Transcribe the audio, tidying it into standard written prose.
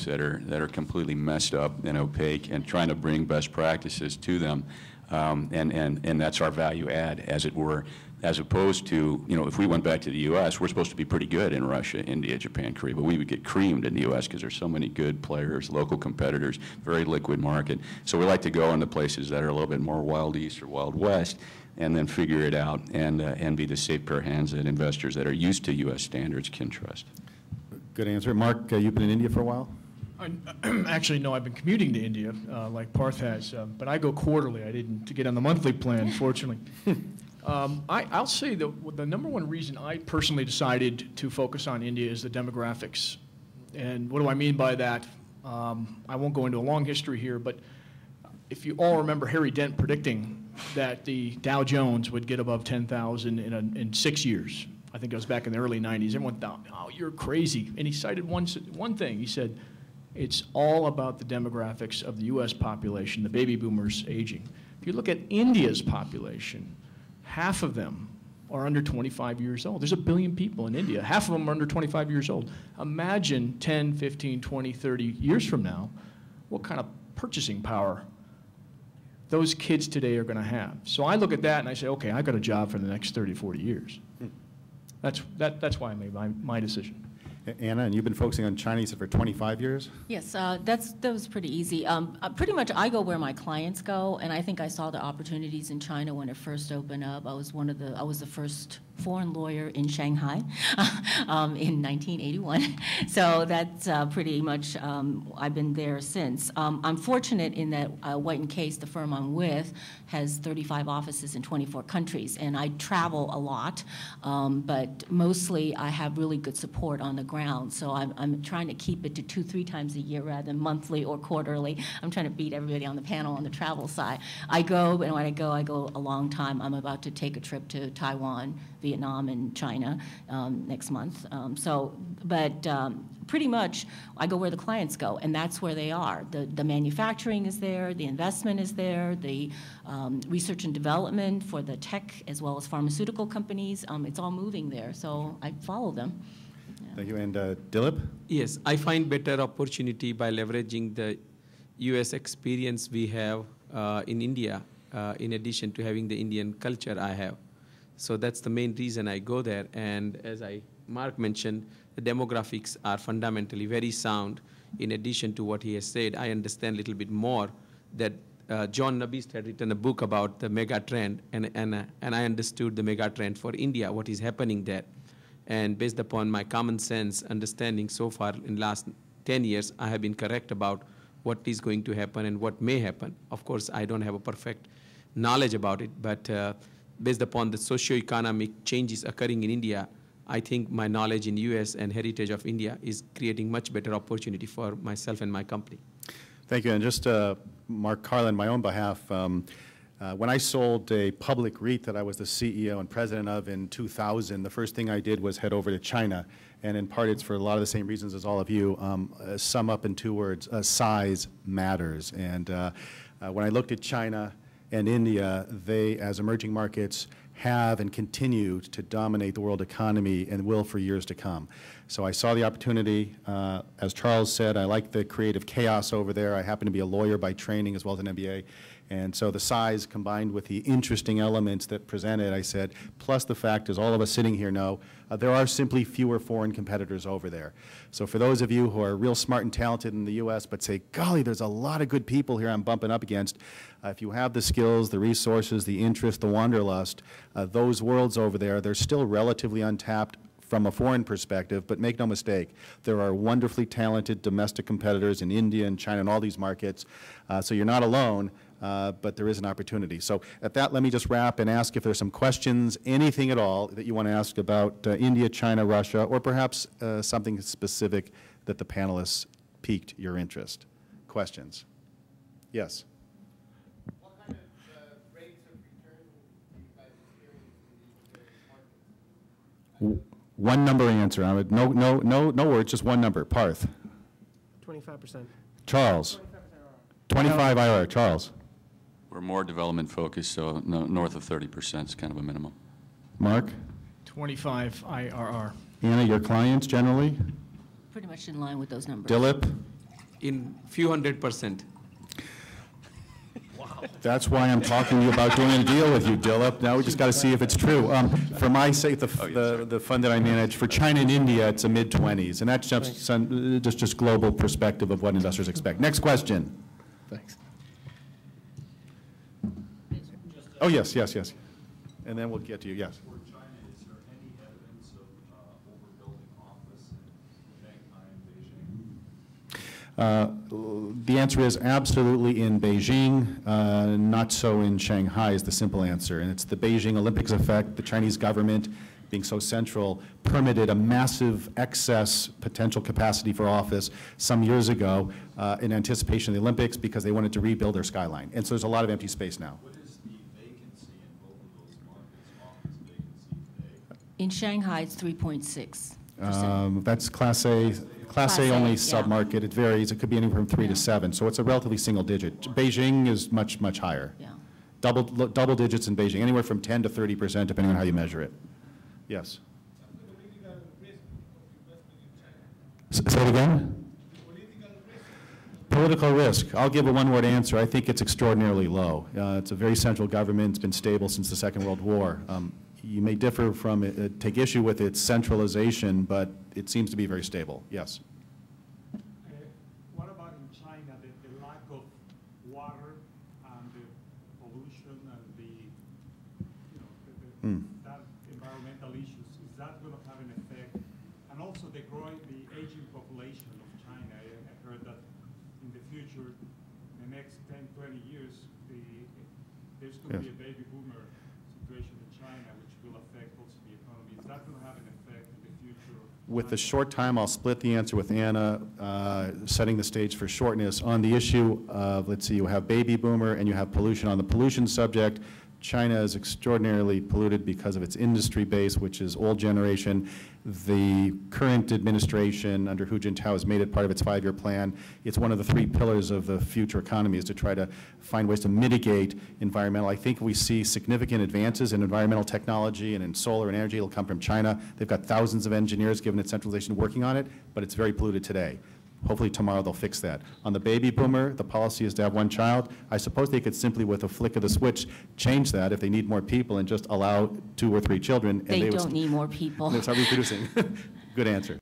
that are completely messed up and opaque, and trying to bring best practices to them, and that's our value add, as it were, as opposed to, you know, if we went back to the U.S., we're supposed to be pretty good in Russia, India, Japan, Korea, but we would get creamed in the U.S. because there's so many good players, local competitors, very liquid market. So we like to go into places that are a little bit more Wild East or Wild West, and then figure it out and be the safe pair of hands that investors that are used to U.S. standards can trust. Good answer. Mark, you've been in India for a while? Actually, no, I've been commuting to India, like Parth has, but I go quarterly. I didn't get on the monthly plan, fortunately. I'll say the number one reason I personally decided to focus on India is the demographics. And what do I mean by that? I won't go into a long history here, but if you all remember Harry Dent predicting that the Dow Jones would get above 10,000 in 6 years. I think it was back in the early 90s. Everyone thought, oh, you're crazy. And he cited one thing. He said, it's all about the demographics of the U.S. population, the baby boomers aging. If you look at India's population, half of them are under 25 years old. There's 1 billion people in India. Half of them are under 25 years old. Imagine 10, 15, 20, 30 years from now, what kind of purchasing power those kids today are going to have. So I look at that and I say, okay, I've got a job for the next 30, 40 years. That's why I made my decision. Anna, and you've been focusing on China, you said, for 25 years? Yes, that was pretty easy. Pretty much I go where my clients go, and I think I saw the opportunities in China when it first opened up. I was the first foreign lawyer in Shanghai in 1981. So that's pretty much, I've been there since. I'm fortunate in that White & Case, the firm I'm with, has 35 offices in 24 countries, and I travel a lot, but mostly I have really good support on the ground. So I'm trying to keep it to 2-3 times a year rather than monthly or quarterly. I'm trying to beat everybody on the panel on the travel side. I go, and when I go a long time. I'm about to take a trip to Taiwan, Vietnam, and China next month. Pretty much I go where the clients go, and that's where they are. The manufacturing is there, the investment is there, the research and development for the tech as well as pharmaceutical companies, it's all moving there, so I follow them. Yeah. Thank you. And Dilip? Yes, I find better opportunity by leveraging the U.S. experience we have in India, in addition to having the Indian culture I have. So that's the main reason I go there. And as Mark mentioned, the demographics are fundamentally very sound. In addition to what he has said, I understand a little bit more that John Nabist had written a book about the mega trend, and I understood the mega trend for India, what is happening there. And based upon my common sense understanding so far in the last 10 years, I have been correct about what is going to happen and what may happen. Of course, I don't have a perfect knowledge about it, but based upon the socio-economic changes occurring in India, I think my knowledge in US and heritage of India is creating much better opportunity for myself and my company. Thank you. And just Mark Carlin, on my own behalf, when I sold a public REIT that I was the CEO and president of in 2000, the first thing I did was head over to China. And in part, it's for a lot of the same reasons as all of you. Sum up in 2 words, size matters. And when I looked at China and India, they, as emerging markets, have and continue to dominate the world economy and will for years to come. So I saw the opportunity. As Charles said, I like the creative chaos over there. I happen to be a lawyer by training as well as an MBA. And so the size combined with the interesting elements that presented, I said, plus the fact, as all of us sitting here know, there are simply fewer foreign competitors over there. So for those of you who are real smart and talented in the US but say, golly, there's a lot of good people here I'm bumping up against, if you have the skills, the resources, the interest, the wanderlust, those worlds over there, they're still relatively untapped from a foreign perspective, but make no mistake, there are wonderfully talented domestic competitors in India and China and all these markets, so you're not alone. But there is an opportunity. So at that, let me just wrap and ask if there's some questions, anything at all that you want to ask about India, China, Russia, or perhaps something specific that the panelists piqued your interest. Questions? Yes? What kind of rates of return do you guys experience in these various markets? One number answer. No words, just one number. Parth. 25%. Charles. 25 IRR. Charles. We're more development focused, so north of 30% is kind of a minimum. Mark? 25 IRR. Anna, your clients generally? Pretty much in line with those numbers. Dilip? in few 100%. That's why I'm talking to you about doing a deal with you, Dilip. Now we just got to see if it's true. For my sake, the fund that I manage, for China and India, it's a mid-20s, and that's just global perspective of what investors expect. Next question. Thanks. Oh, yes. And then we'll get to you, yes. For China, is there any evidence of overbuilding office in Shanghai and Beijing? The answer is absolutely in Beijing, not so in Shanghai is the simple answer. And it's the Beijing Olympics effect. The Chinese government, being so central, permitted a massive excess potential capacity for office some years ago in anticipation of the Olympics because they wanted to rebuild their skyline. And so there's a lot of empty space now. What is the vacancy in both of those markets, office vacancy today? In Shanghai, it's 3.6%. That's Class A. Class A Class A, only yeah. submarket. It varies. It could be anywhere from 3 to 7. So it's a relatively single digit. Beijing is much, much higher. Yeah. Double digits in Beijing, anywhere from 10 to 30%, depending on how you measure it. Yes. Say it again? Political risk. I'll give a one-word answer. I think it's extraordinarily low. It's a very central government. It's been stable since the Second World War. You may differ from it, take issue with its centralization, but it seems to be very stable. Yes. What about in China, the lack of water and the pollution and that environmental issues? Is that going to have an effect? And also the aging population of China. I heard that in the future, the next 10, 20 years, there's going to be a baby boomer situation in China, which will affect also the economy. Is that going to have an effect in the future? With the short time, I'll split the answer with Anna, setting the stage for shortness. On the issue of, let's see, you have baby boomer and you have pollution. On the pollution subject, China is extraordinarily polluted because of its industry base, which is old generation. The current administration under Hu Jintao has made it part of its 5-year plan. It's one of the 3 pillars of the future economy is to try to find ways to mitigate environmental. I think we see significant advances in environmental technology and in solar and energy. It'll come from China. They've got thousands of engineers, given its centralization, working on it, but it's very polluted today. Hopefully tomorrow they'll fix that. On the baby boomer, the policy is to have 1 child. I suppose they could simply, with a flick of the switch, change that if they need more people and just allow 2 or 3 children. And They don't need more people. They start reproducing. Good answer.